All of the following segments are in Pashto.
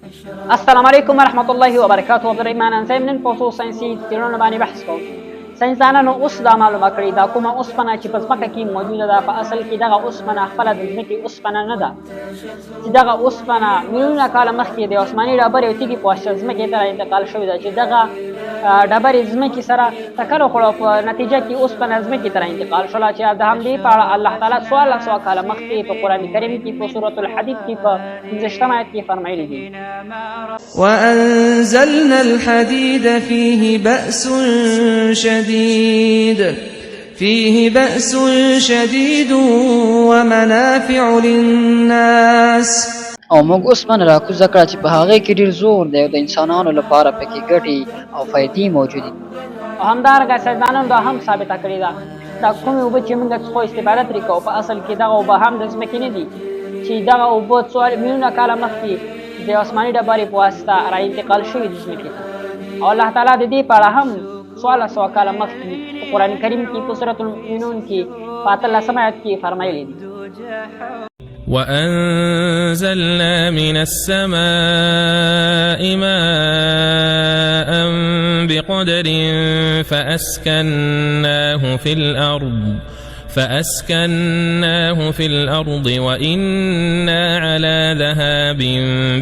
السلام علیکم ورحمۃ الله وبرکاته. عبدالرحمن انصاري نن په څو ساینسي څېړنو باندې بحث کوم. ساینسدانانو اوس دا معلومه کړې دا کومه اوسپنه چې په ځمکه کې موجوده ده په اصل کې دغه اوسپنه خپله د ځمکې اوسپنه نه ده، چې دغه اوسپنه میلیونه کاله مخکې د آسماني ډبرې او تیږې په واسطه ځمکې ته انتقال شوې ده، چې دغه ډبرې ځمکې سره ټکر وکړ او په نتیجه کې اوسپنه ځمکې ته انتقال شوله، چې د همدې په اړه الله تعالی 1400 کاله مخکې په قرآن کریم کې په سورة الحدید کې په 15 آیت کې فرمایلي دي: وأنزلنا الحديد فيه بأس شديد ومنافع للناس. او موږ اوسپنه راکوزه کړه چې په هغې کې ډېر زور دی او د انسانانو لپاره پکې ګټې او فایدې موجودې دي. او همدارنګه ساینسدانانو دا هم ثابته کړې ده دا کومې اوبه چې موږ څښو استفاده ترې کوو په اصل کې دغه اوبه هم د ځمکې نه دي، چې دغه اوبه میلیونه کاله مخکې د آسماني ډبرې په واسطه را انتقال شوي دي ځمکې ته. او الله تعالی د دې په اړه هم 1400 کاله مخکې په قرآن کریم کې په سورة المؤمنون کې په 18 آیت کې فرمایلي دي: وأنزلنا من السماء ماء بقدر فأسكناه في الأرض وإنا على ذهاب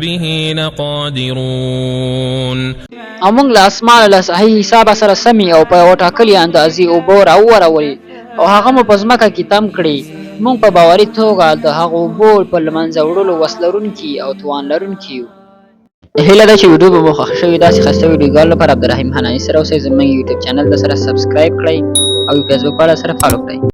به لقادرون. او موږ له اسمانه له صحیح حسابه سره سمې او په یوه ټاکلې اندازې اوبه راوورولې او هغه مو په ځمکه کې تم کړې. موږ په باوري توګه د هغو اوبو په له منځه وړلو وس لرونکي او توان لرونکي یو. هیله ده چې ویډیو به مو خوښ شوي. داسې ښایسته ویډیوګانو لپاره عبدالرحیم حناني سره اوسئ. زموږ یوټیوب چینل د سره سبسکرایب کړئ او فیسبوک والا سره فالو کړئ.